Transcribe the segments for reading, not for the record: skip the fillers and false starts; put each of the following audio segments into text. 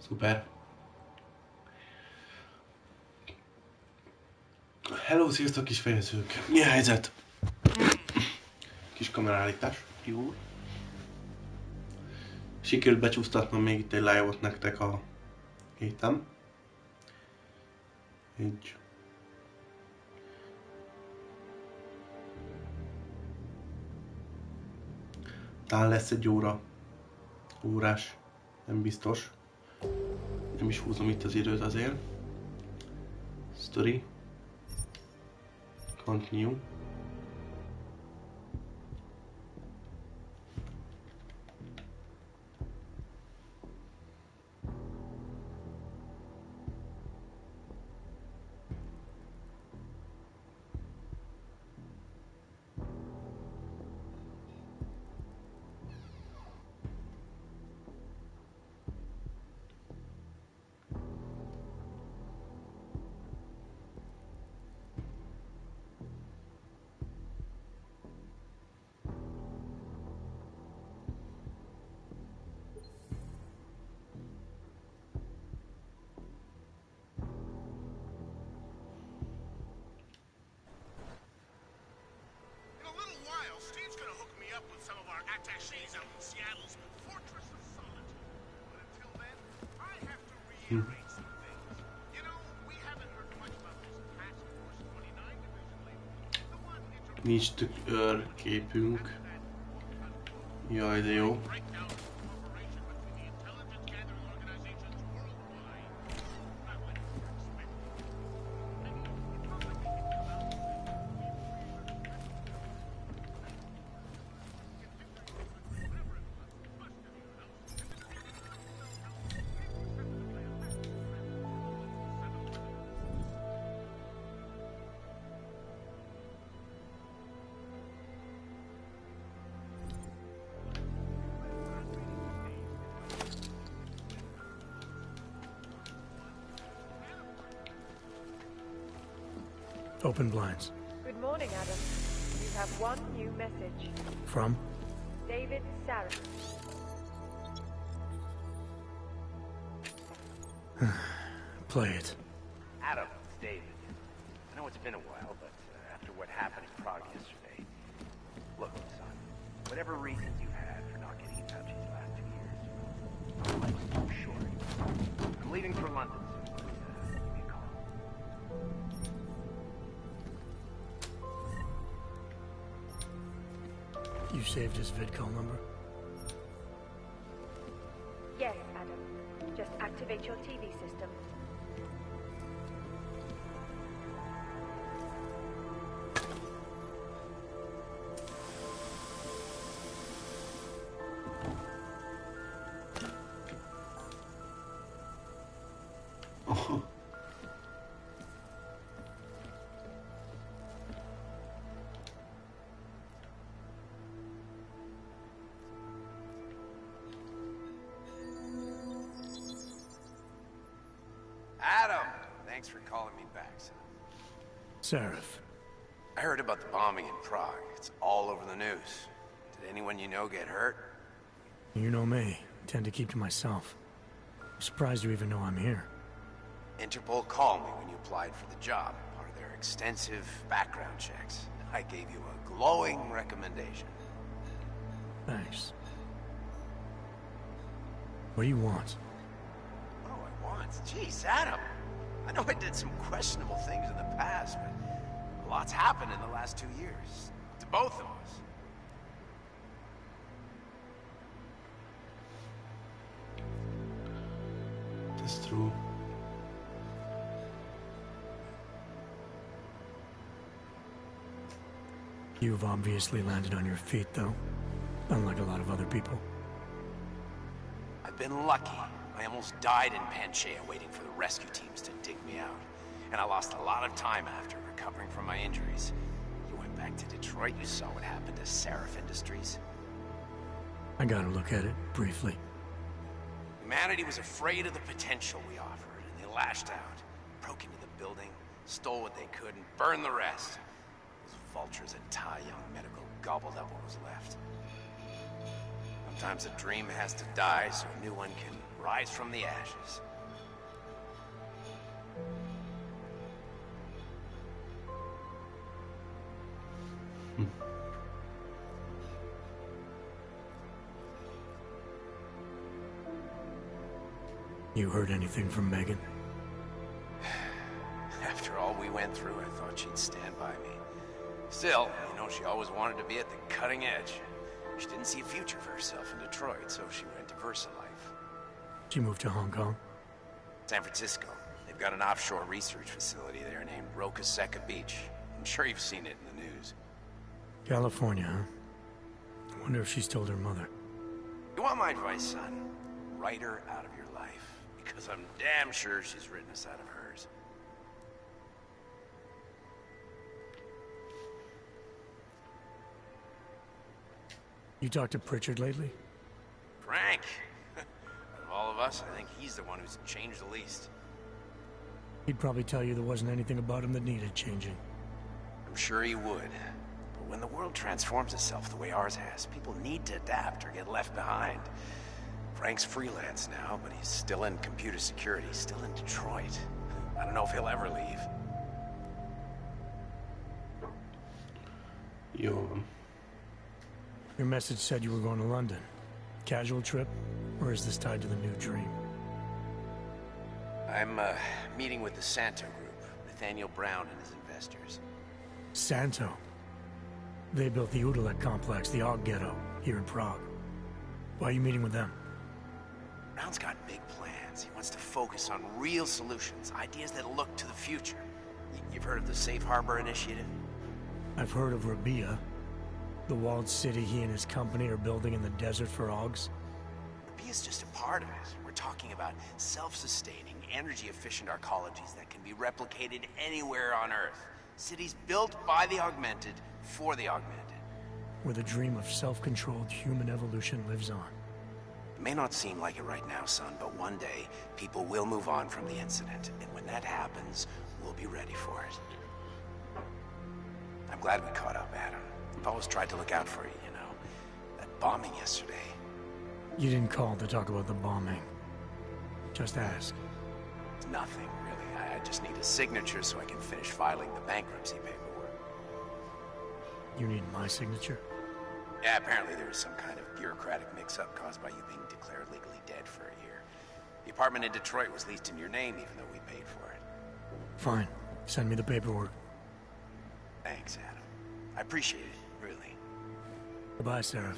Szuper. Hello, sziasztok kis fejezők! Mi a helyzet? Kis kamerállítás. Jó. Sikerült becsúsztatnom még itt egy live-ot nektek a héten. Így. Talán lesz egy órás, nem biztos. Nem is húzom itt az időt azért. Story. Continue. Nincs tükörképünk. Jaj, de jó. Open blinds. Good morning, Adam. You have one new message. From? David Sarah. Play it. Adam, it's David. I know it's been a while, but after what happened in Prague yesterday... Look, son, whatever reasons you've had for not getting in touch these last 2 years, my life's too short. I'm leaving for London soon, but give me a call. You saved his vidcall number? Yes, Adam. Just activate your TV system. Oh. Adam! Thanks for calling me back, son. Seraph. I heard about the bombing in Prague. It's all over the news. Did anyone you know get hurt? You know me. I tend to keep to myself. I'm surprised you even know I'm here. Interpol called me when you applied for the job, part of their extensive background checks. I gave you a glowing recommendation. Thanks. What do you want? What do I want? Jeez, Adam. I know I did some questionable things in the past, but a lot's happened in the last 2 years. To both of us. That's true. You've obviously landed on your feet, though. Unlike a lot of other people. I've been lucky. I almost died in Panchaea waiting for the rescue teams to dig me out. And I lost a lot of time after recovering from my injuries. You went back to Detroit, you saw what happened to Seraph Industries. I got a look at it, briefly. Humanity was afraid of the potential we offered, and they lashed out. Broke into the building, stole what they could, and burned the rest. Those vultures at Tai Young Medical gobbled up what was left. Sometimes a dream has to die so a new one can rise from the ashes. You heard anything from Megan? After all we went through, I thought she'd stand by me. Still, you know, she always wanted to be at the cutting edge. She didn't see a future for herself in Detroit, so she went to VersaLife. She moved to Hong Kong? San Francisco. They've got an offshore research facility there named Rokaseca Beach. I'm sure you've seen it in the news. California, huh? I wonder if she's told her mother. You want my advice, son? Write her out of your life. Because I'm damn sure she's written us out of hers. You talked to Pritchard lately? Frank! Out of all of us, I think he's the one who's changed the least. He'd probably tell you there wasn't anything about him that needed changing. I'm sure he would. But when the world transforms itself the way ours has, people need to adapt or get left behind. Frank's freelance now, but he's still in computer security, still in Detroit. I don't know if he'll ever leave. Jó. Your message said you were going to London. Casual trip? Or is this tied to the new dream? I'm meeting with the Santo Group, Nathaniel Brown and his investors. Santo? They built the Udalek complex, the Og Ghetto, here in Prague. Why are you meeting with them? Brown's got big plans. He wants to focus on real solutions, ideas that look to the future. You've heard of the Safe Harbor Initiative? I've heard of Rabia, the walled city he and his company are building in the desert for Augs. Rabia's just a part of it. We're talking about self-sustaining, energy-efficient arcologies that can be replicated anywhere on Earth. Cities built by the augmented, for the augmented. Where the dream of self-controlled human evolution lives on. It may not seem like it right now, son, but one day, people will move on from the incident. And when that happens, we'll be ready for it. I'm glad we caught up, Adam. I've always tried to look out for you, you know. That bombing yesterday. You didn't call to talk about the bombing. Just ask. It's nothing, really. I just need a signature so I can finish filing the bankruptcy paperwork. You need my signature? Yeah, apparently there was some kind of bureaucratic mix-up caused by you being declared legally dead for a year. The apartment in Detroit was leased in your name, even though we paid for it. Fine. Send me the paperwork. Thanks, Adam. I appreciate it, really. Goodbye, Seraph.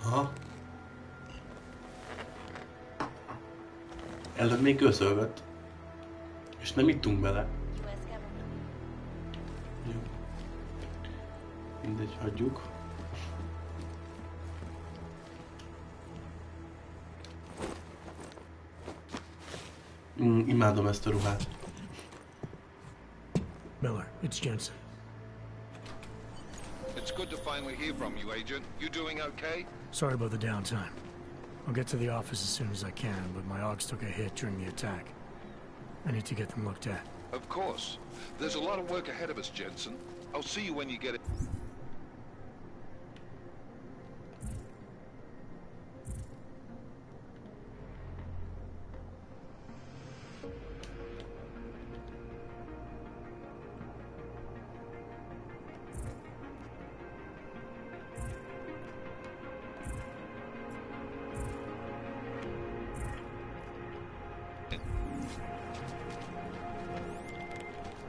Aha. Előbb még közölgött. És nem ittunk bele. Jó. Mindegy, hagyjuk. Imádom ezt a ruhát. Miller, it's Jensen. It's good to finally hear from you, Agent. You doing okay? Sorry about the downtime. I'll get to the office as soon as I can, but my Augs took a hit during the attack. I need to get them looked at. Of course. There's a lot of work ahead of us, Jensen. I'll see you when you get it.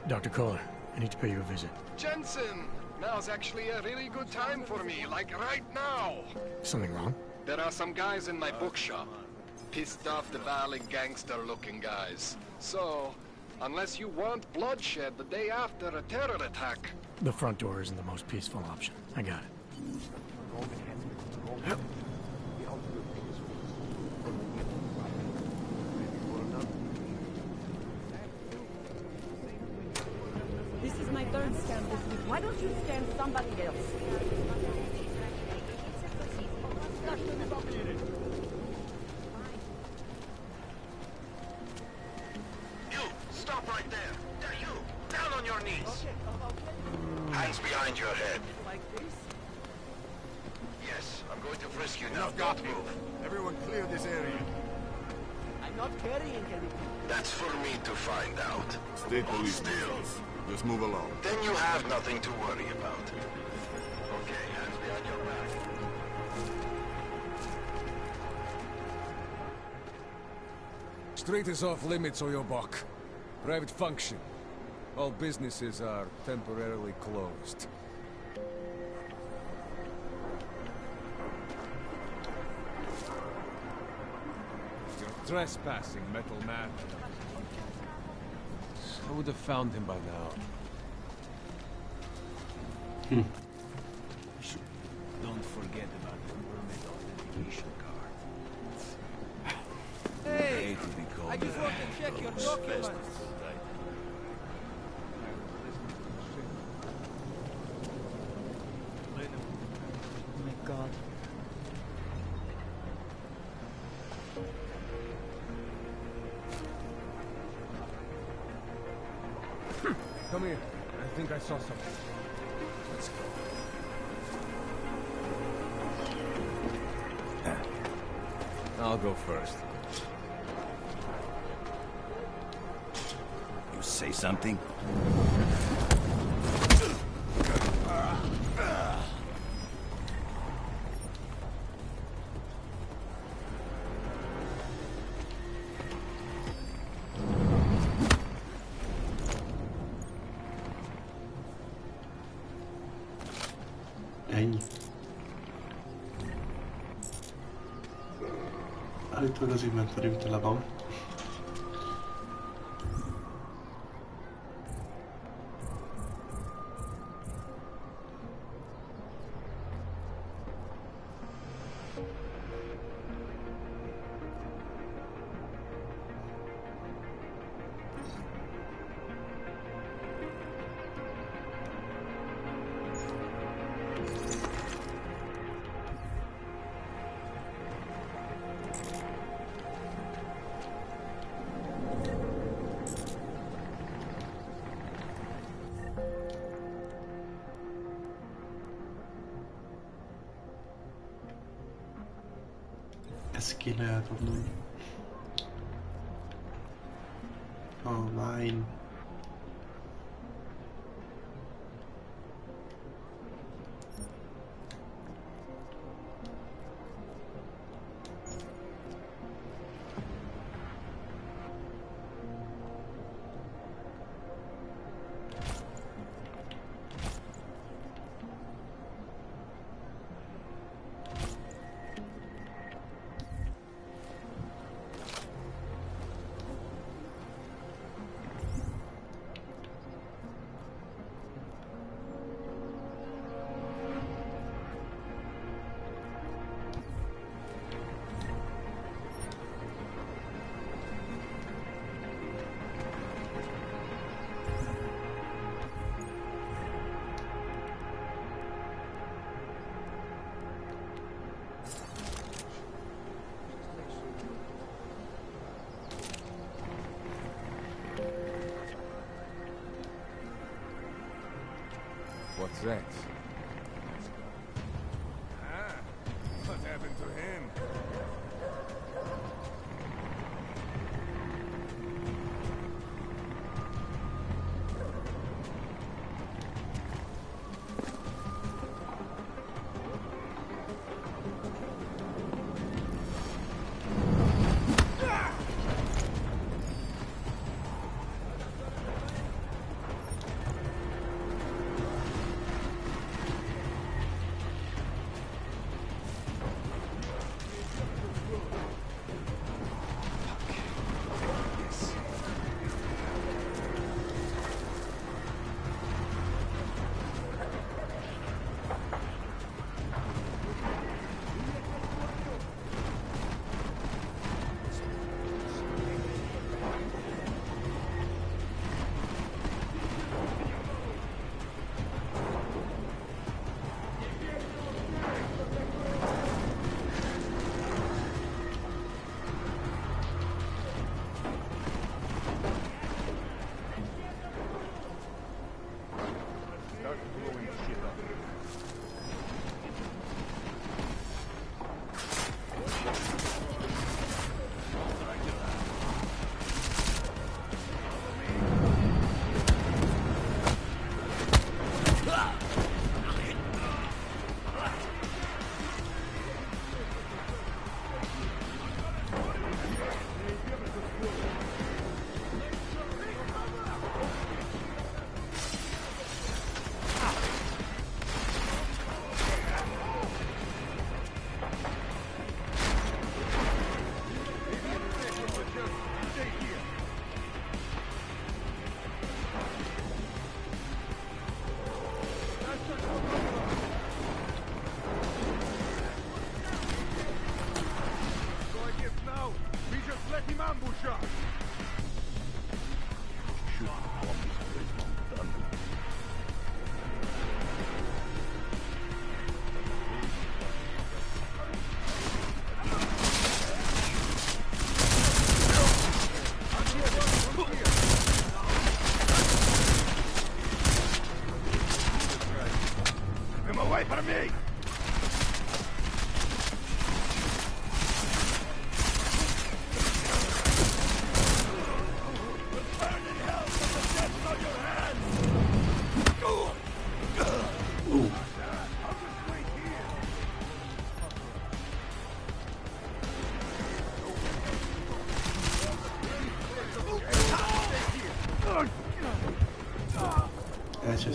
Dr. Kohler, I need to pay you a visit. Jensen! Now's actually a really good time for me, like right now! Something wrong? There are some guys in my bookshop. Pissed off the valley gangster-looking guys. So, unless you want bloodshed the day after a terror attack... The front door isn't the most peaceful option. I got it. This is my third scan this week. Why don't you scan somebody else? You! Stop right there! You! Down on your knees! Hands behind your head. Like this? Yes, I'm going to frisk you now. Don't move. Everyone clear this area. I'm not carrying anything. That's for me to find out. Stay Hold police. still. Just move along. Then you have nothing to worry about. Okay, hands behind your back. Street is off limits, Oyobok. Private function. All businesses are temporarily closed. You're trespassing, metal man. I would have found him by now. Don't forget about the permit authentication card. Hey! I just want to check your documents. Oh my God. Come here. I think I saw something. Let's go. I'll go first. You say something? Ennyi. Állítólag az inventorim tele van. Ezt kéne eldobnom. Oh, mine. What's that? Ah, what happened to him?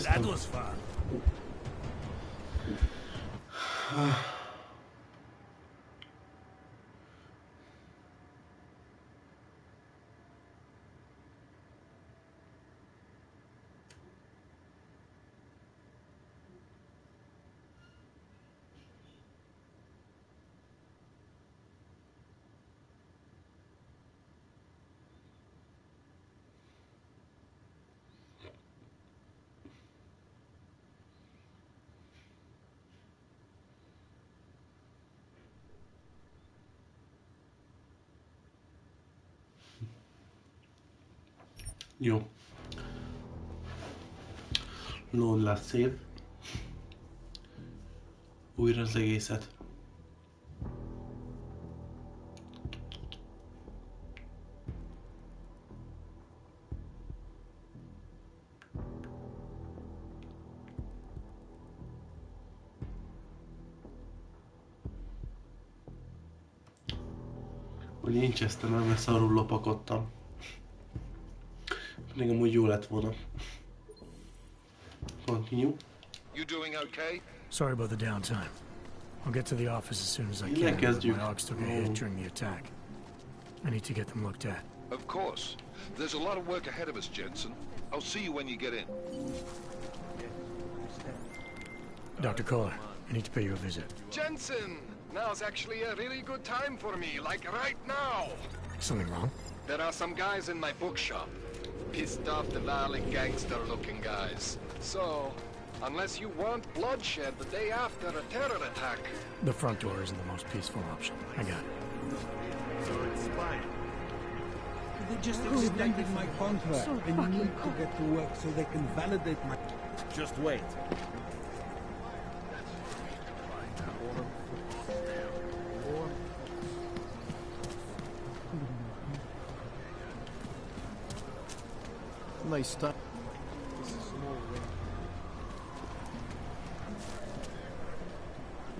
That was fun. Jó. Lón lesz szép. Újra az egészet. Hogy én csesztem el, mert szarul lopakodtam. Még amúgy jó lett volna. Continue. You doing okay? Sorry about the downtime. I'll get to the office as soon as I can. But my dogs took a hit during the attack. I need to get them looked at. Of course. There's a lot of work ahead of us, Jensen. I'll see you when you get in. Dr. Kohler, I need to pay you a visit. Jensen! Now's actually a really good time for me, like right now! Something wrong? There are some guys in my bookshop. Pissed off the violent gangster-looking guys. So, unless you want bloodshed the day after a terror attack... The front door isn't the most peaceful option. I got it. So it's fine. They just extended my contract and need to get to work so they can validate my... Just wait. Nice stuff.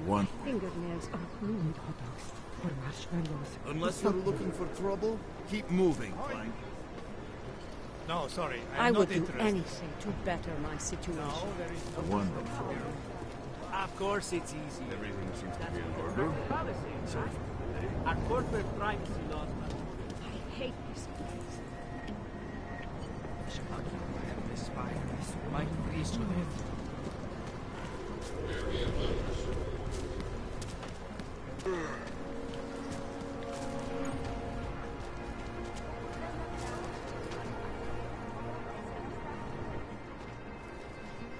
One. Fingernails are glued hotdogs or marshmallows. Unless you're looking for trouble, keep moving. No, sorry. I would do anything to better my situation. Wonderful. Of course it's easy. Everything seems to be in order. So, our corporate privacy laws. I hate this place. This virus might freeze to death.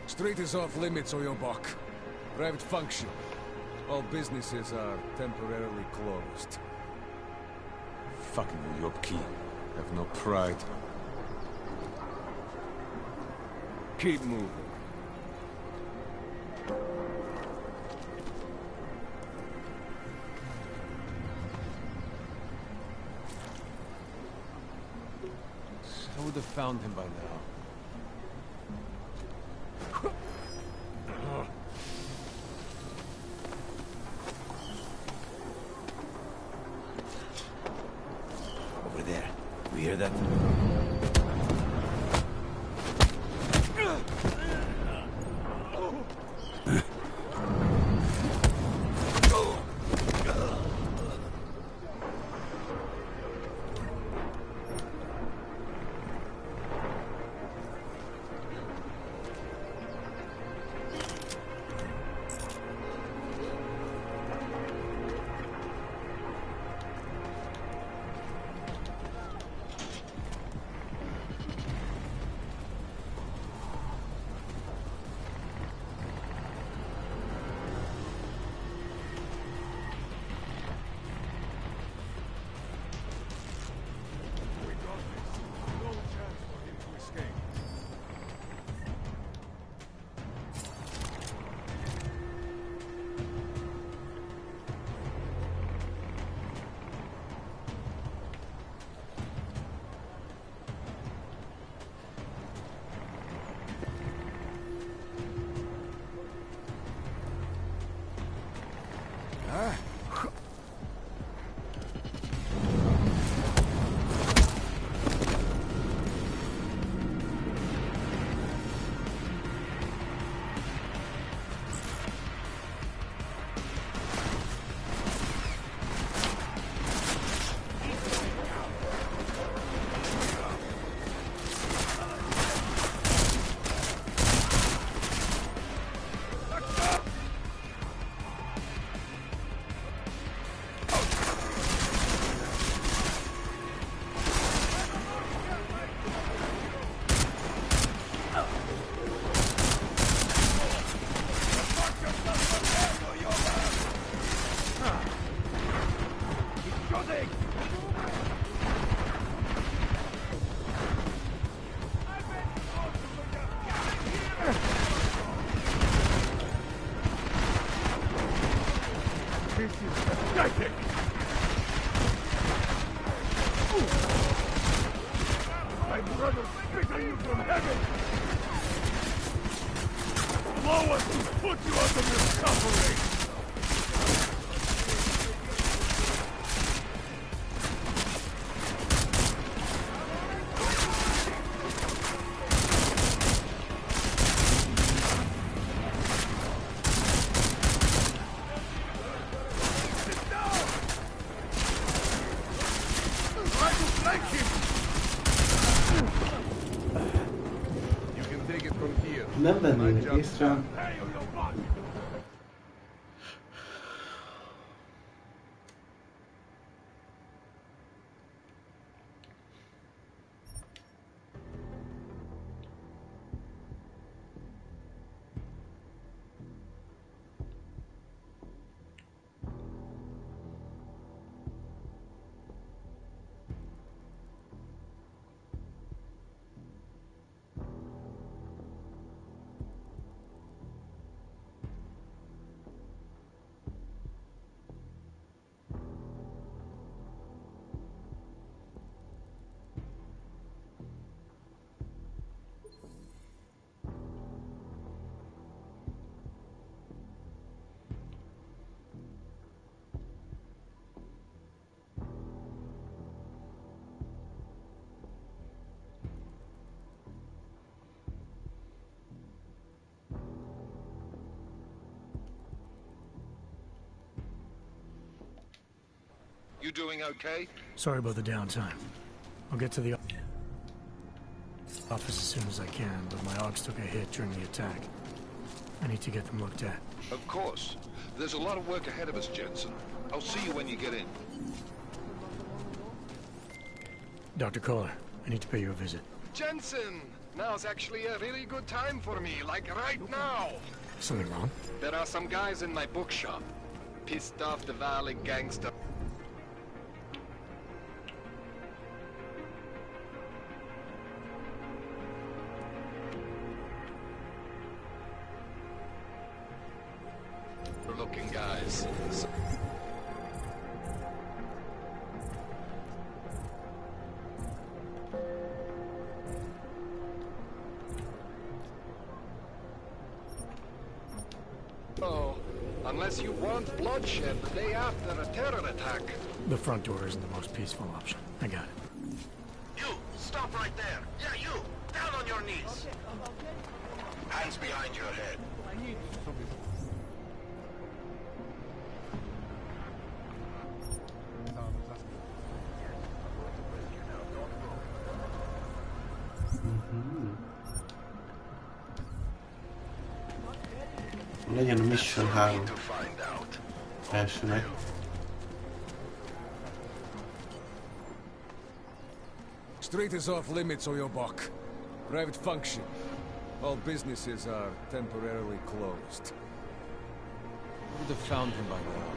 Street is off limits, Oyobok. Private function. All businesses are temporarily closed. Fucking Oyobki. Have no pride. Keep moving. I would have found him by now. Over there. We hear that? Nem vennének észre. You doing okay? Sorry about the downtime. I'll get to the office as soon as I can, but my Augs took a hit during the attack. I need to get them looked at. Of course. There's a lot of work ahead of us, Jensen. I'll see you when you get in. Dr. Kohler, I need to pay you a visit. Jensen! Now's actually a really good time for me, like right now! Something wrong? There are some guys in my bookshop. Pissed off the valley gangster. Looking guys. Oh, unless you want bloodshed the day after a terror attack. The front door isn't the most peaceful option. I got it. You! Stop right there! Yeah, you! Down on your knees! Hands behind your head. Legyen a Mission 3 elsőnek. Street is off limits, or your buck. Private function. All businesses are temporarily closed. Would have found him by now.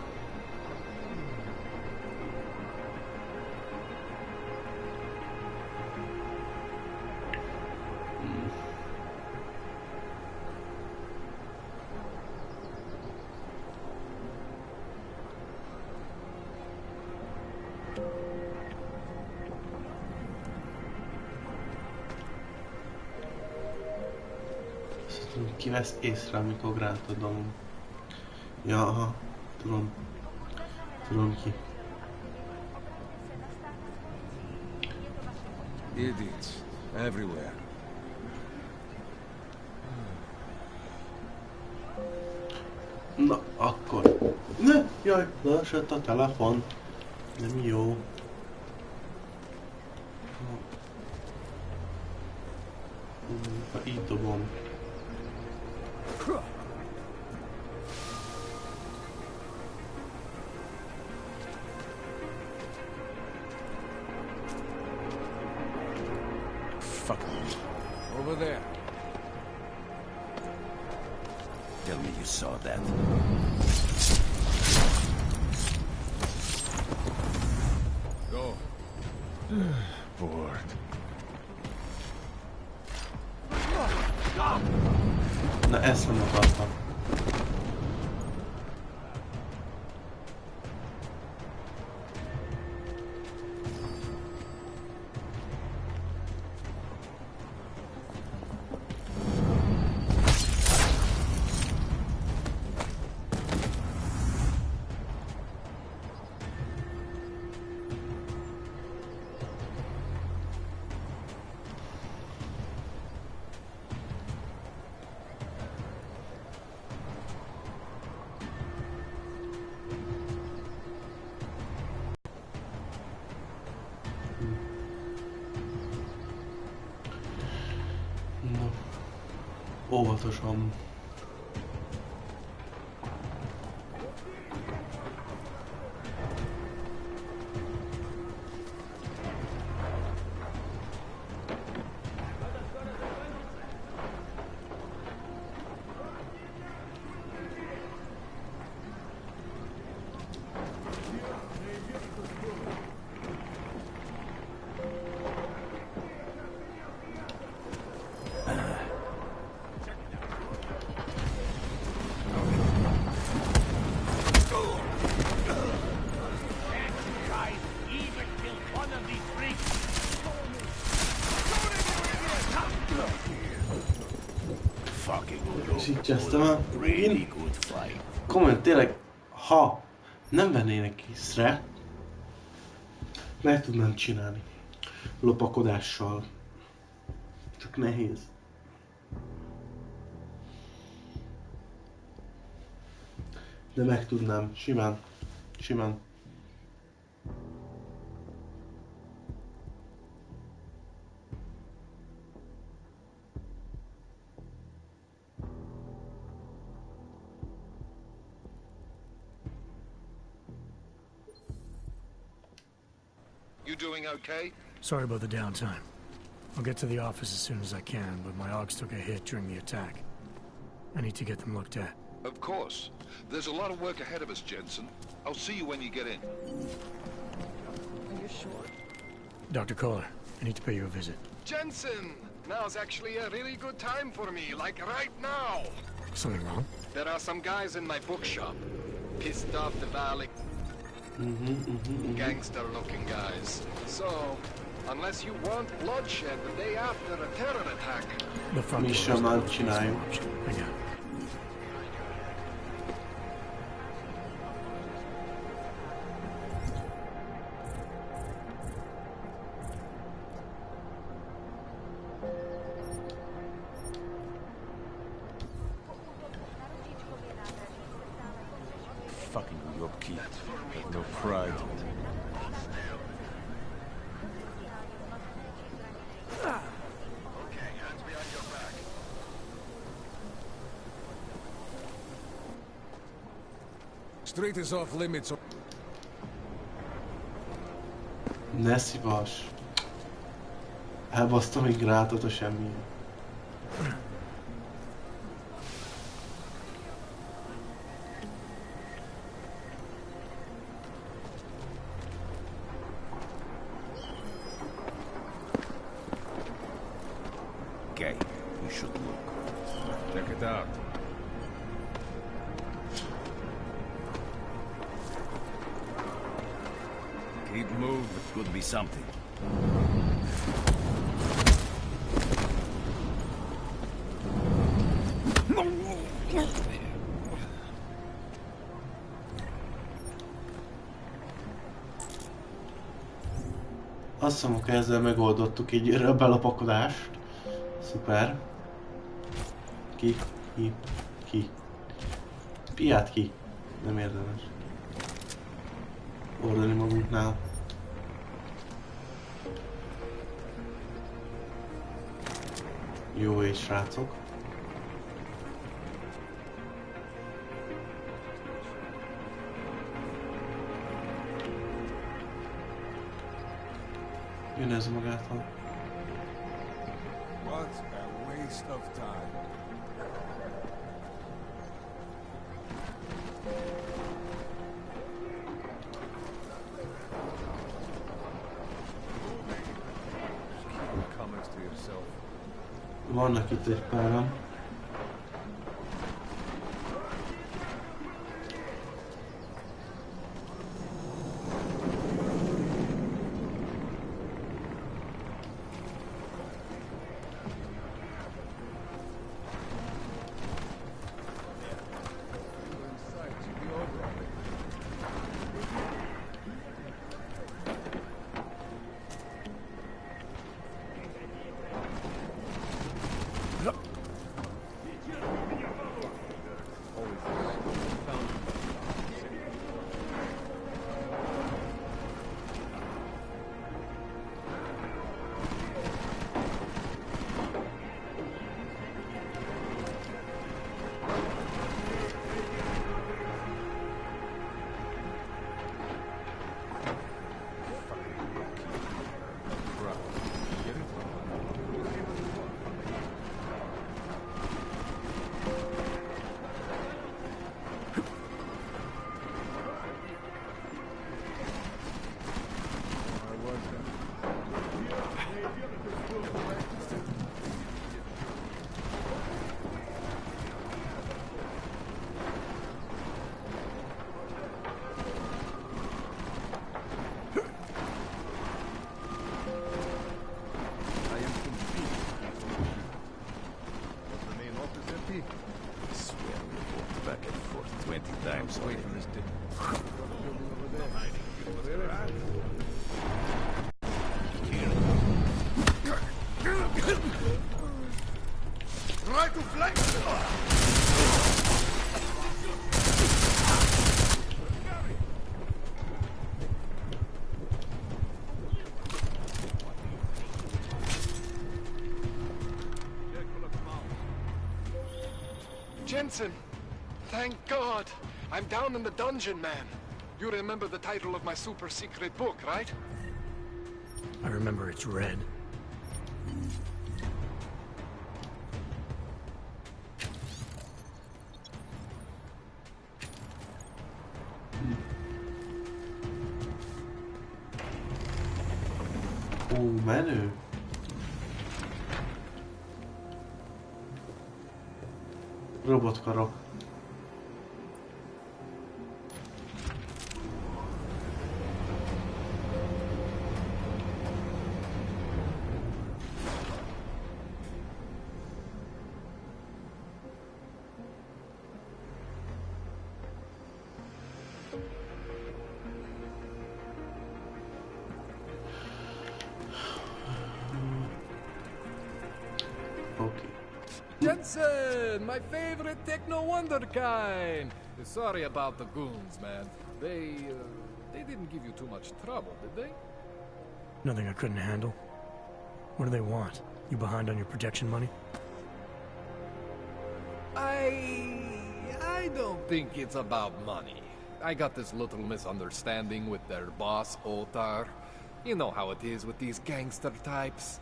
Ki vesz észre, amikor grátodom. Ja, aha, tudom. Tudom ki. Idiots. Everywhere. Na, akkor. Ne, jaj, leesett a telefon. Nem jó. Ha így dobom. Fuck. Over there. Tell me you saw that. Bored. Na ezt nem akartam. Óvatosan. És így kezdtem el. Komolyan tényleg, ha nem vennének észre, meg tudnám csinálni. Lopakodással. Csak nehéz. De meg tudnám. Simán. Simán. You doing okay? Sorry about the downtime. I'll get to the office as soon as I can, but my Augs took a hit during the attack. I need to get them looked at. Of course. There's a lot of work ahead of us, Jensen. I'll see you when you get in. Are you sure? Dr. Kohler, I need to pay you a visit. Jensen! Now's actually a really good time for me, like right now. Something wrong? There are some guys in my bookshop. Pissed off the valley. Gangster-looking guys. So, unless you want bloodshed the day after a terror attack. The front door is the option. I got it. Fucking New York key. Have no pride. Street is off limits. Ne szívas. Elbasztam egy grátot a semmi. Okay, we should look. Check it out. Keep moving. It could be something. Azt hiszem, hogy ezzel megoldottuk egy belopakodást. Szuper. Ki? Ki? Ki? Piát ki? Nem érdemes. Oldani magunknál. Jó és srácok. Jön ez magától. What a waste of time. Vannak itt egy páran. Right to flank! Jensen! Thank God! I'm down in the dungeon, man. You remember the title of my super secret book, right? I remember it's red. Menő. Robotkarok. Jensen, my favorite techno wonderkind. Sorry about the goons, man. They didn't give you too much trouble, did they? Nothing I couldn't handle. What do they want? You behind on your protection money? I don't think it's about money. I got this little misunderstanding with their boss, Otar. You know how it is with these gangster types.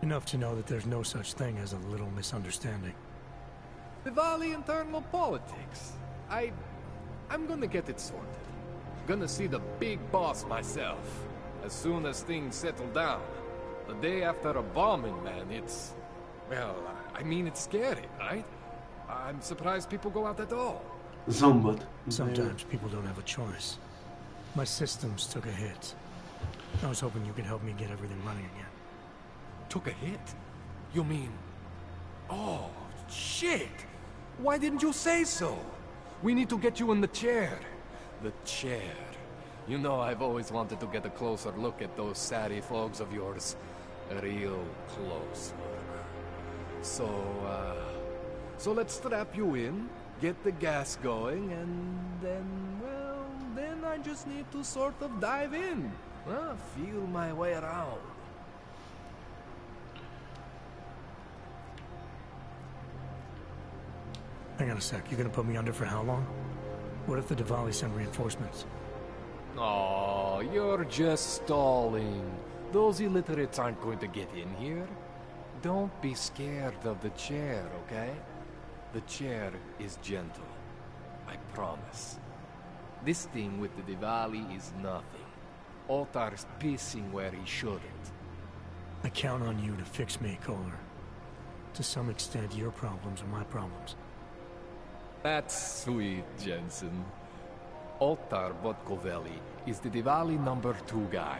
Enough to know that there's no such thing as a little misunderstanding. Diwali internal politics. I'm gonna get it sorted. Gonna see the big boss myself. As soon as things settle down. The day after a bombing, man, it's... Well, I mean, it's scary, right? I'm surprised people go out at all. Sometimes people don't have a choice. My systems took a hit. I was hoping you could help me get everything running again. Took a hit? You mean... Oh, shit! Why didn't you say so? We need to get you in the chair. The chair. You know I've always wanted to get a closer look at those satty folks of yours. A real close look. So let's strap you in, get the gas going, and then, well, then I just need to sort of dive in. Feel my way around. Hang on a sec, you're gonna put me under for how long? What if the Diwali send reinforcements? Oh, you're just stalling. Those illiterates aren't going to get in here. Don't be scared of the chair, okay? The chair is gentle. I promise. This thing with the Diwali is nothing. Otar's pissing where he shouldn't. I count on you to fix me, Kohler. To some extent, your problems are my problems. That's sweet, Jensen. Ottar Botkovelli is the Diwali number 2 guy.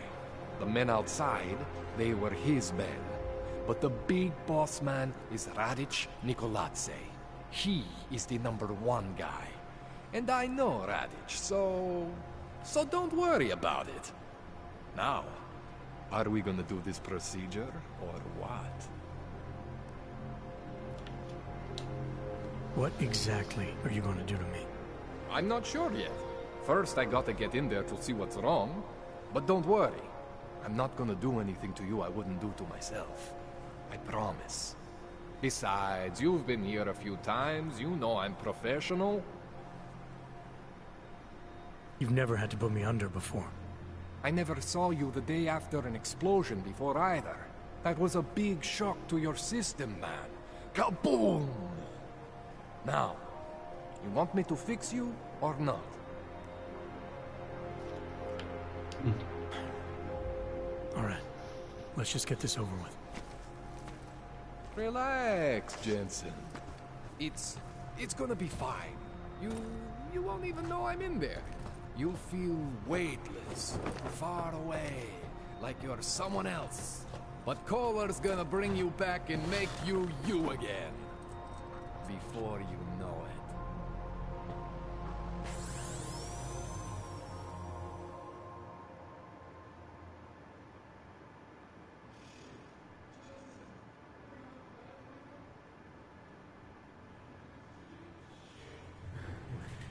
The men outside, they were his men. But the big boss man is Radic Nikoladze. He is the number 1 guy. And I know Radic, so don't worry about it. Now, are we gonna do this procedure, or what? What exactly are you going to do to me? I'm not sure yet. First, I gotta get in there to see what's wrong. But don't worry. I'm not gonna do anything to you I wouldn't do to myself. I promise. Besides, you've been here a few times. You know I'm professional. You've never had to put me under before. I never saw you the day after an explosion before either. That was a big shock to your system, man. Kaboom! Now, you want me to fix you or not? All right. Let's just get this over with. Relax, Jensen. It's gonna be fine. You won't even know I'm in there. You'll feel weightless, far away, like you're someone else. But Kohler's gonna bring you back and make you you again. Before you know it.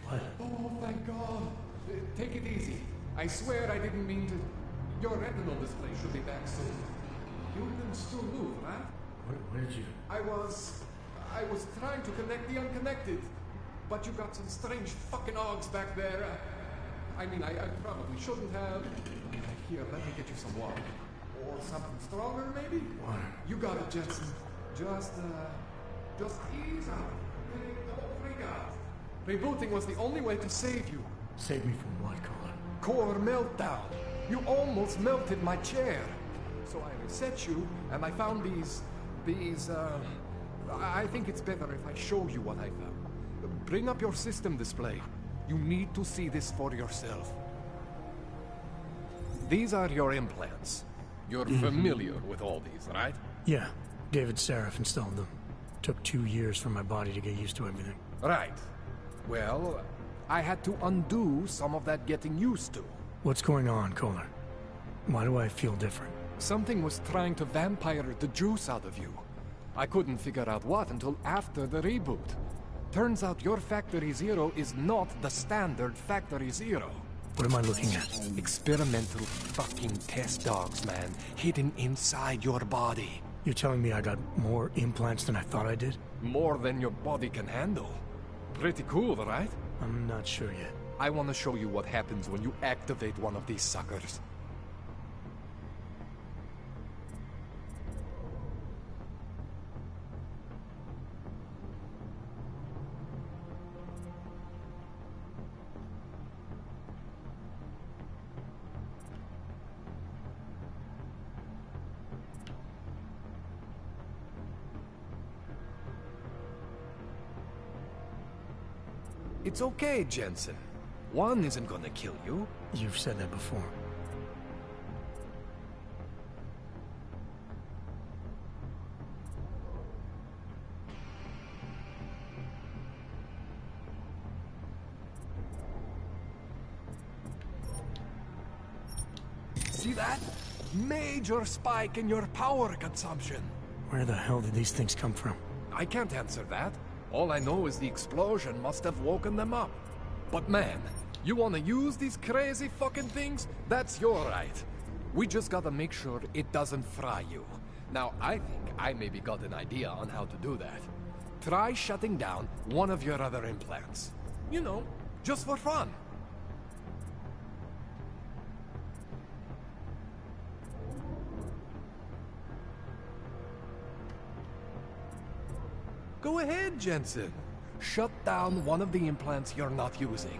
What? Oh, thank God. Take it easy. I swear I didn't mean to... Your retinal display should be back soon. You can still move, right? Where did you... I was trying to connect the unconnected. But you got some strange fucking ogs back there. I mean, I probably shouldn't have. Here, let me get you some water. Or something stronger, maybe? Water. You got it, Jensen. Just ease out. Don't freak out. Rebooting was the only way to save you. Save me from what, Kohler? Core meltdown. You almost melted my chair. So I reset you, and I found these, I think it's better if I show you what I found. Bring up your system display. You need to see this for yourself. These are your implants. You're familiar with all these, right? Yeah. David Seraph installed them. Took 2 years for my body to get used to everything. Right. Well, I had to undo some of that getting used to. What's going on, Kohler? Why do I feel different? Something was trying to vampire the juice out of you. I couldn't figure out what until after the reboot. Turns out your Factory Zero is not the standard Factory Zero. What am I looking at? Experimental fucking test dogs, man. Hidden inside your body. You're telling me I got more implants than I thought I did? More than your body can handle. Pretty cool, right? I'm not sure yet. I want to show you what happens when you activate one of these suckers. It's okay, Jensen. One isn't gonna kill you. You've said that before. See that? Major spike in your power consumption. Where the hell did these things come from? I can't answer that. All I know is the explosion must have woken them up. But man, you wanna use these crazy fucking things? That's your right. We just gotta make sure it doesn't fry you. Now, I think I maybe got an idea on how to do that. Try shutting down one of your other implants. You know, just for fun. Go ahead, Jensen. Shut down one of the implants you're not using.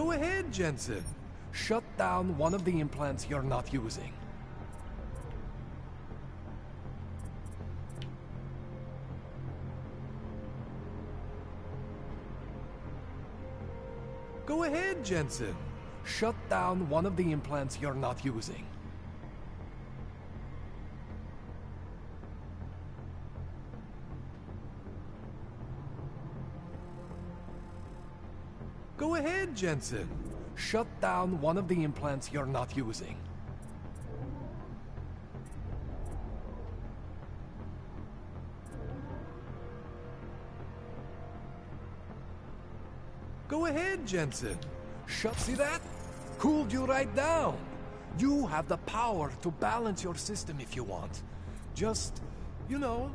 Go ahead, Jensen. Shut down one of the implants you're not using. Go ahead, Jensen. Shut down one of the implants you're not using. Go ahead, Jensen. Shut down one of the implants you're not using. Go ahead, Jensen. See that? Cooled you right down. You have the power to balance your system if you want. Just, you know,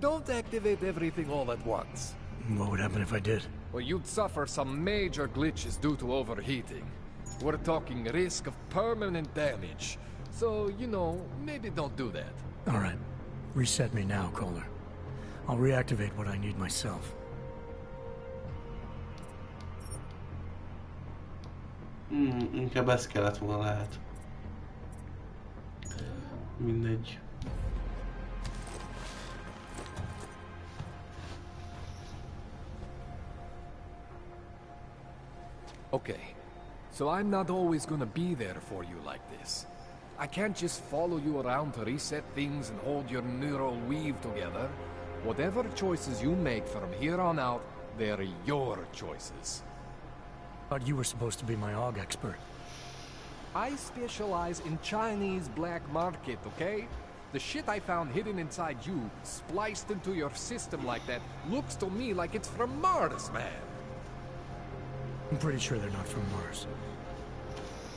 don't activate everything all at once. What would happen if I did? Well, you'd suffer some major glitches due to overheating. We're talking risk of permanent damage. So, you know, maybe don't do that. All right. Reset me now, Kohler. I'll reactivate what I need myself. Inkább ez kellett volna lehet. Mindegy. Okay, so I'm not always gonna be there for you like this. I can't just follow you around to reset things and hold your neural weave together. Whatever choices you make from here on out, they're your choices. Thought you were supposed to be my AUG expert. I specialize in Chinese black market, okay? The shit I found hidden inside you, spliced into your system like that, looks to me like it's from Mars, man. I'm pretty sure they're not from Mars.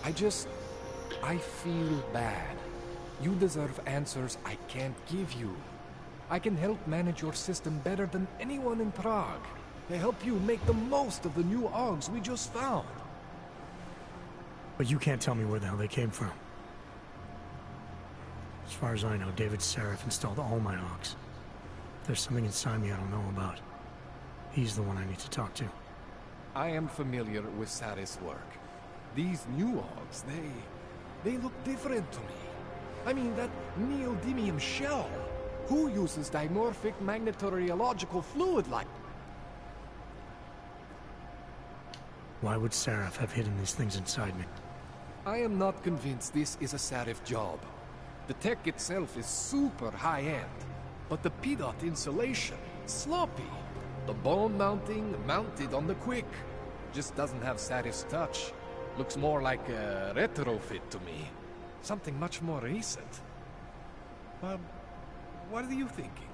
I feel bad. You deserve answers I can't give you. I can help manage your system better than anyone in Prague. To help you make the most of the new AUGs we just found. But you can't tell me where the hell they came from. As far as I know, David Seraph installed all my AUGs. There's something inside me I don't know about. He's the one I need to talk to. I am familiar with Sarah's work. These new AUGs, they look different to me. I mean, that neodymium shell. Who uses dimorphic magnetorheological fluid like... Why would Seraph have hidden these things inside me? I am not convinced this is a Seraph job. The tech itself is super high-end, but the PDOT insulation, sloppy. The bone mounting, mounted on the quick. Just doesn't have Saraph's touch. Looks more like a retrofit to me. Something much more recent. What are you thinking?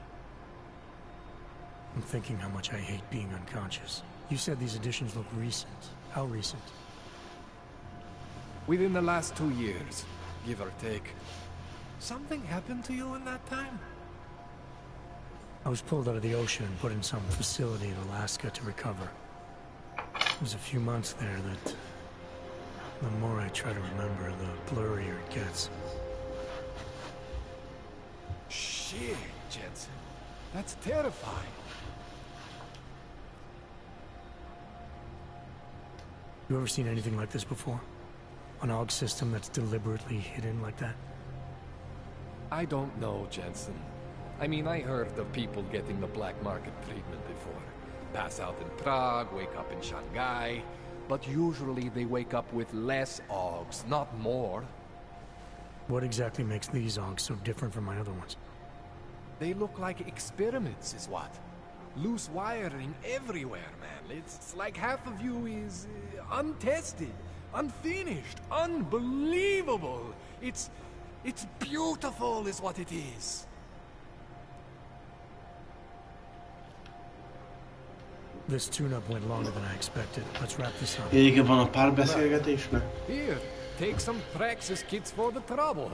I'm thinking how much I hate being unconscious. You said these additions look recent. How recent? Within the last 2 years, give or take. Something happened to you in that time? I was pulled out of the ocean and put in some facility in Alaska to recover. It was a few months there that... the more I try to remember, the blurrier it gets. Shit, Jensen. That's terrifying. You ever seen anything like this before? An AUG system that's deliberately hidden like that? I don't know, Jensen. I mean, I heard of people getting the black market treatment before. Pass out in Prague, wake up in Shanghai. But usually they wake up with less AUGs, not more. What exactly makes these AUGs so different from my other ones? They look like experiments, is what. Loose wiring everywhere, man. It's like half of you is untested, unfinished, unbelievable. It's beautiful is what it is. This tune-up went longer than I expected. Let's wrap this up. Vége van a párbeszélgetésnek. Here, take some Praxis kits for the trouble.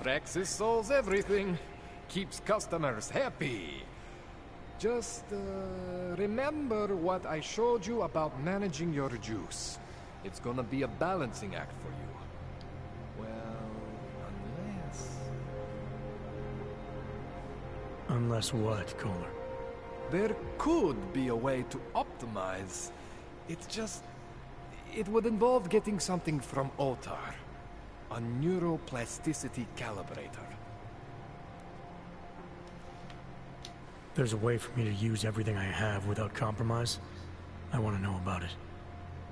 Praxis solves everything. Keeps customers happy. Just remember what I showed you about managing your juice. It's gonna be a balancing act for you. Well, unless... Unless what, Kohler? There could be a way to optimize. It's just... It would involve getting something from Otar. A neuroplasticity calibrator. There's a way for me to use everything I have without compromise. I want to know about it.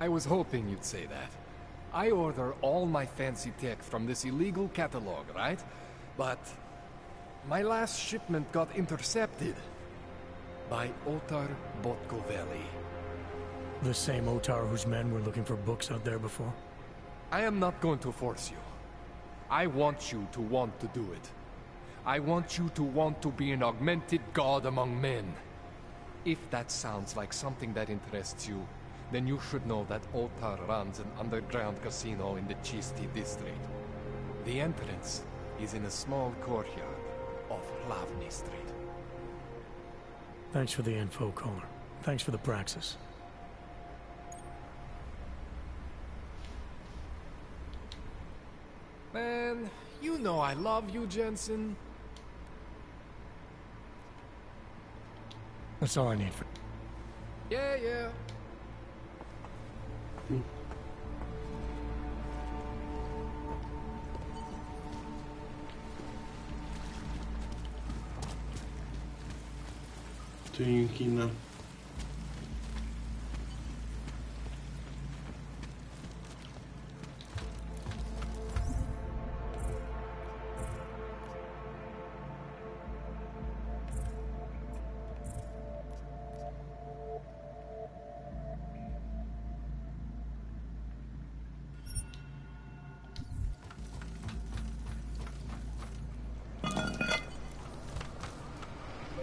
I was hoping you'd say that. I order all my fancy tech from this illegal catalog, right? But my last shipment got intercepted by Otar Botkoveli. The same Otar whose men were looking for books out there before? I am not going to force you. I want you to want to do it. I want you to want to be an augmented god among men. If that sounds like something that interests you, then you should know that Otar runs an underground casino in the Chisti district. The entrance is in a small courtyard off Hlavny Street. Thanks for the info, caller. Thanks for the praxis. Man, you know I love you, Jensen. That's all I need for... Yeah. Tűnjünk innen.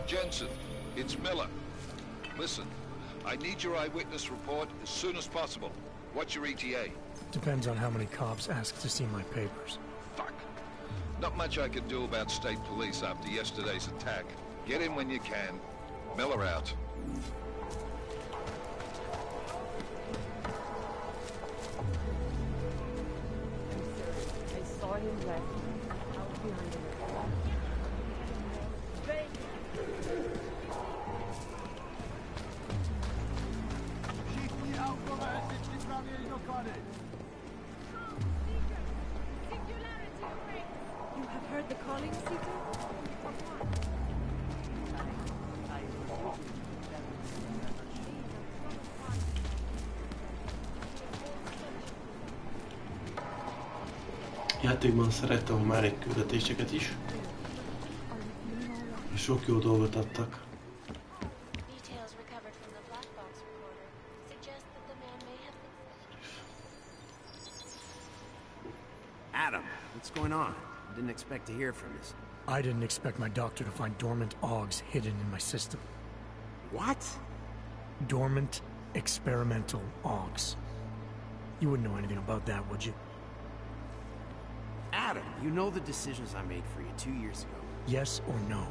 Jensen, it's Miller. Listen, I need your eyewitness report as soon as possible. What's your ETA? Depends on how many cops ask to see my papers. Fuck. Not much I can do about state police after yesterday's attack. Get in when you can. Miller out. I saw him left out behind him. You have heard the calling, Sita? Játékban szerettem a már egy küldetéseket is. És sok jó dolgot adtak. Adam, what's going on? I didn't expect to hear from this. I didn't expect my doctor to find dormant augs hidden in my system. What? Dormant, experimental augs. You wouldn't know anything about that, would you? Adam, you know the decisions I made for you 2 years ago. Yes or no?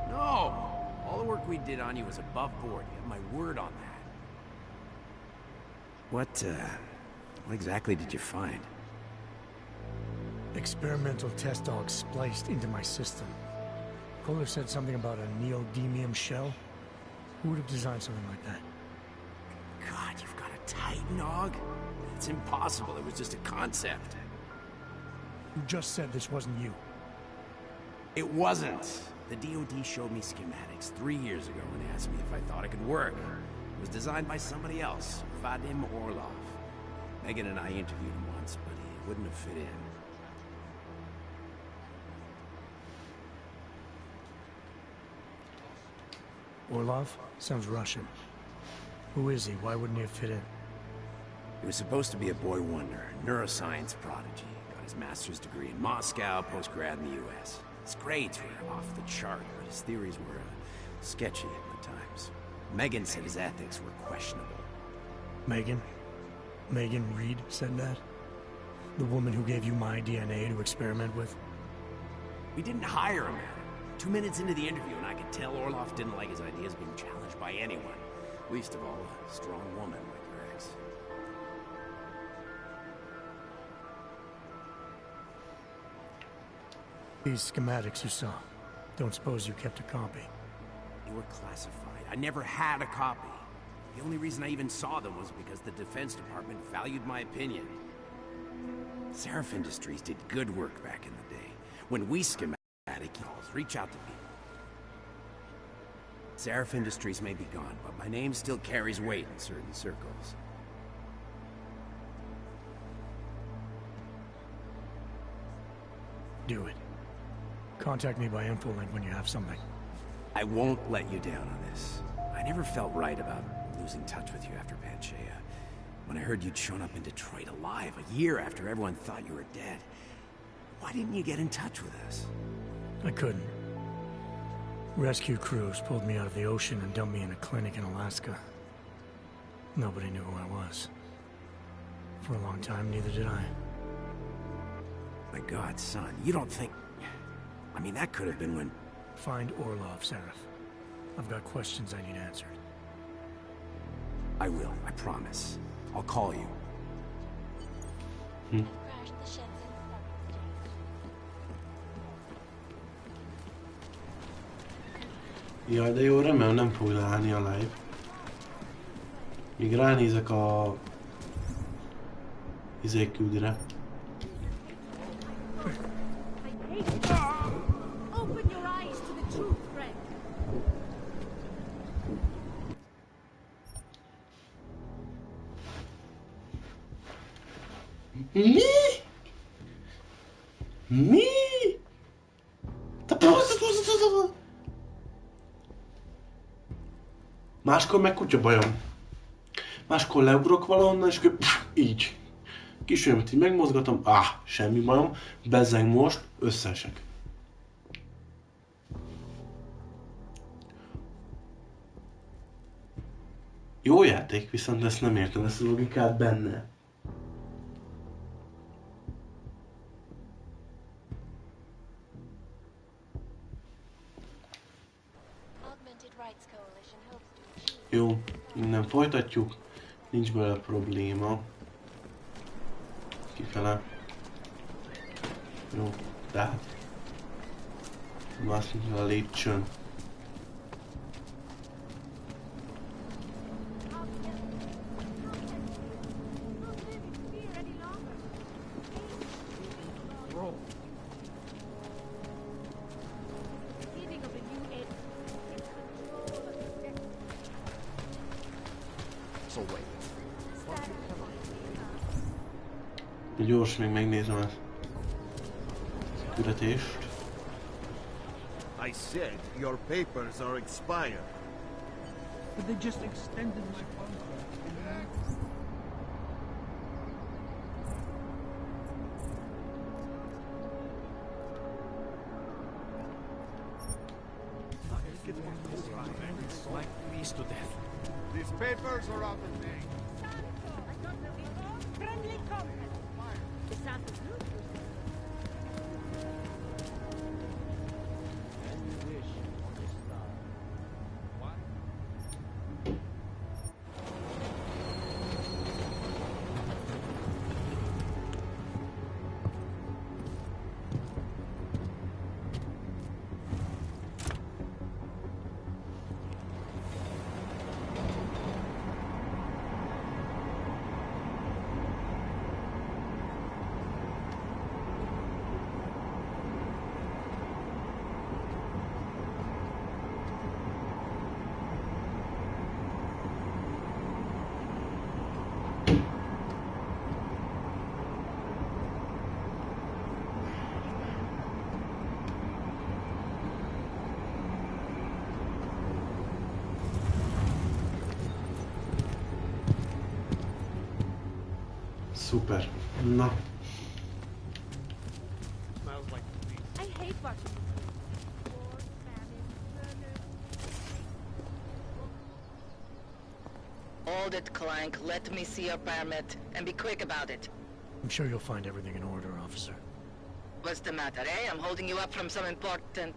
No! All the work we did on you was above board. You have my word on that. What exactly did you find? Experimental test dogs spliced into my system. Kohler said something about a neodymium shell. Who would have designed something like that? God, you've got a Titan dog? It's impossible. It was just a concept. You just said this wasn't you. It wasn't. The DOD showed me schematics 3 years ago and asked me if I thought it could work. It was designed by somebody else, Vadim Orlov. Megan and I interviewed him once, but he wouldn't have fit in. Orlov? Sounds Russian. Who is he? Why wouldn't he have fit in? He was supposed to be a boy wonder, neuroscience prodigy. Got his master's degree in Moscow, post-grad in the US. His grades were off the chart, but his theories were sketchy at times. Megan said his ethics were questionable. Megan? Megan Reed said that? The woman who gave you my DNA to experiment with? We didn't hire him, Adam. 2 minutes into the interview, and I could tell Orlov didn't like his ideas being challenged by anyone. Least of all, a strong woman like your ex. These schematics you saw. Don't suppose you kept a copy? They were classified. I never had a copy. The only reason I even saw them was because the Defense Department valued my opinion. Seraph Industries did good work back in the day. When we schematic calls, reach out to me. Seraph Industries may be gone, but my name still carries weight in certain circles. Do it. Contact me by infolink when you have something. I won't let you down on this. I never felt right about losing touch with you after Panchea. When I heard you'd shown up in Detroit alive a year after everyone thought you were dead, why didn't you get in touch with us? I couldn't. Rescue crews pulled me out of the ocean and dumped me in a clinic in Alaska. Nobody knew who I was. For a long time, neither did I. My God, son, you don't think... I mean, that could have been when... Find Orlov, Seraph. I've got questions I need answered. I will, I promise. I'll call you. Jaj, de jó, remélem nem fog leállni a live. Míg ránézek a... küldire. Open your eyes to the truth, friend. Mi? Mi? Máskor meg kutya bajom. Máskor leugrok valahonnan, és akkor így. Kisőmet így megmozgatom, semmi bajom, bezzeg most, összeesek. Jó játék, viszont ezt nem értem, ezt a logikát benne. Jó, innen folytatjuk, nincs belőle probléma. Kifele. Jó, tehát. Mászni a lépcsőn. Gyors, még megnézem ezt. Küldetést. I said your papers are expired. But they just extended my contract. These papers are out of date. Friendly comment. The sound is good. Super. Na. I hate watching Hold it, Clank. Let me see your permit. And be quick about it. I'm sure you'll find everything in order, officer. What's the matter, eh? I'm holding you up from some important,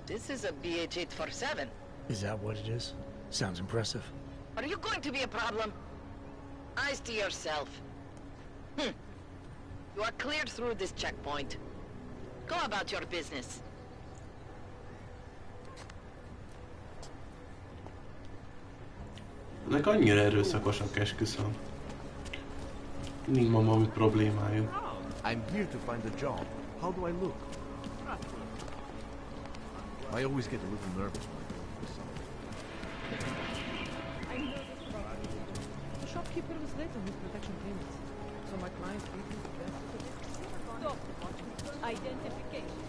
This is a BH-847. Is that what it is? Sounds impressive. Are you going to be a problem? Eyes to yourself. You are cleared through this checkpoint. Go about your business. Ezek annyira erőszakosak, esküszöm. Mindig van valami problémájuk. I'm here to find a job. How do I look? I always get a little nervous when I go for something. I know this problem. The shopkeeper was late on his protection payments, so my client gave me the best of it. Stop. Identification.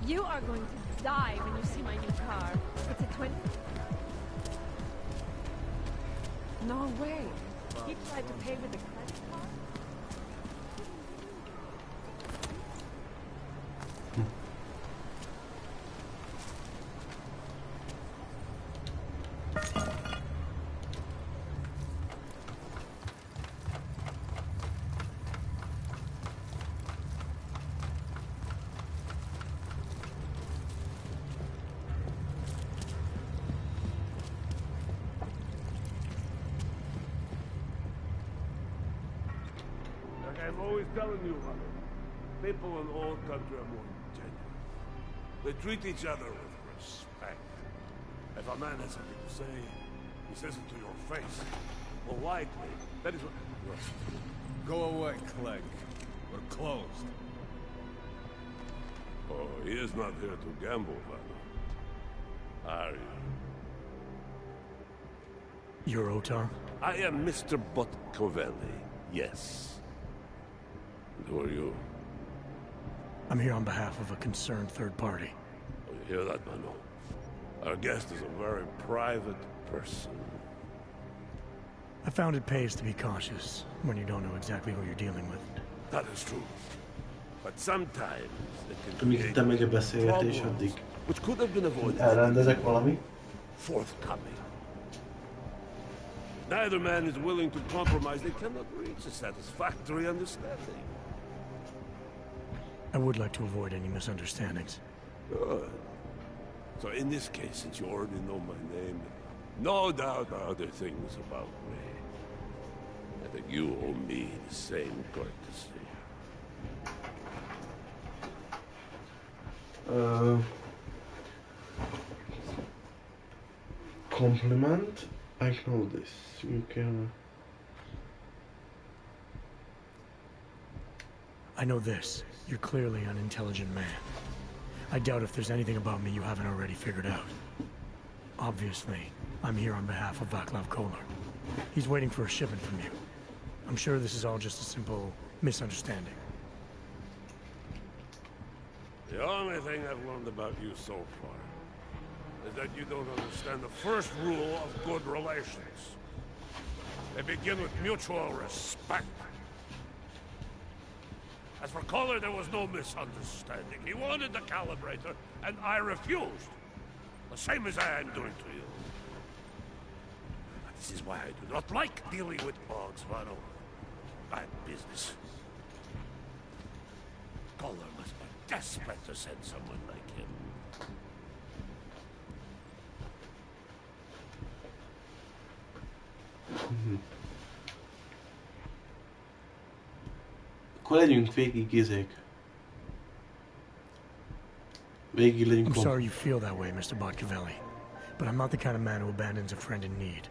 You are going to die when you see my new car. It's a 20. No way. He tried to pay with a credit card? I'm always telling you about it. People in old country are more genuine. They treat each other with respect. If a man has something to say, he says it to your face. Politely. That is what... Go away, Clegg. We're closed. Oh, he is not here to gamble, Vanna. Are you? You're Otar? I am Mr. Botkovelli, yes. And who are you? I'm here on behalf of a concerned third party. Oh, you hear that, Mano? Our guest is a very private person. I found it pays to be cautious when you don't know exactly who you're dealing with. That is true. But sometimes it can Amíg itt megy a beszélgetés, addig elrendezek valami. Forthcoming. Neither man is willing to compromise. They cannot reach a satisfactory understanding. I would like to avoid any misunderstandings. Good. So in this case, since you already know my name, no doubt other things about me, I think you owe me the same courtesy. Compliment? I know this. You can... I know this. You're clearly an intelligent man. I doubt if there's anything about me you haven't already figured out. Obviously, I'm here on behalf of Vaclav Kolar. He's waiting for a shipment from you. I'm sure this is all just a simple misunderstanding. The only thing I've learned about you so far is that you don't understand the first rule of good relations. They begin with mutual respect. As for Kolar, there was no misunderstanding. He wanted the calibrator, and I refused. The same as I am doing to you. This is why I do not like dealing with Boggs, Vano. Bad business. Kolar must be desperate to send someone like him. Akkor legyünk végig izék. Végig legyünk. I'm sorry you feel that way, Mr. Botkovelli, but I'm not the kind of man who abandons a friend in need.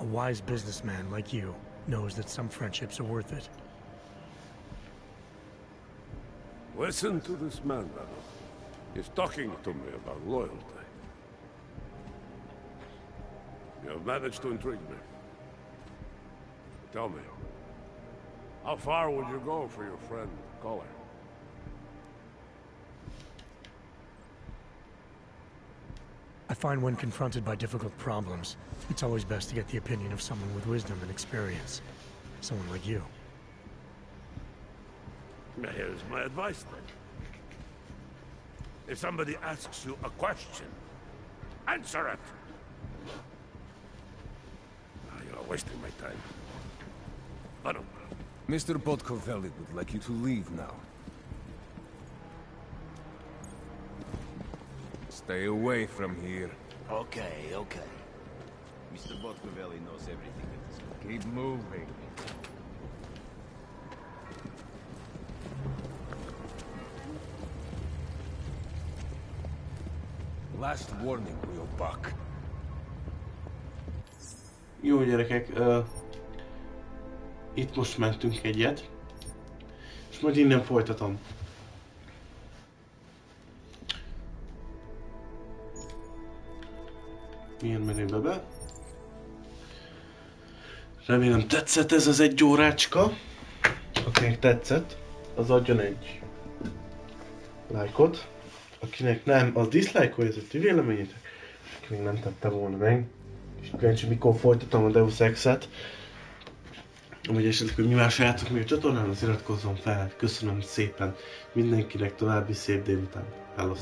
A wise businessman like you knows that some friendships are worth it. Listen to this man, Vano. He's talking to me about loyalty. You have managed to intrigue me. Tell me, how far would you go for your friend, Kolar? I find when confronted by difficult problems, it's always best to get the opinion of someone with wisdom and experience. Someone like you. Here's my advice, then. If somebody asks you a question, answer it! You're wasting my time. I don't know. Mr. Botkovelli would like you to leave now. Stay away from here. Okay, okay. Mr. Botkovelli knows everything at this point. Keep moving. Last warning, real buck. Jó gyerekek, itt most mentünk egyet, és majd innen folytatom. Milyen menőbe be? Remélem tetszett ez az 1 órácska. Akinek tetszett, az adjon egy lájkot. Akinek nem, az diszlájkolja, ez a ti véleményetek. És aki még nem tette volna meg. És kíváncsi, mikor folytatom a Deus Ex-et. Vagy esetleg, hogy mi más játok még a csatornán, az iratkozzon fel. Köszönöm szépen mindenkinek, további szép délután. Hello!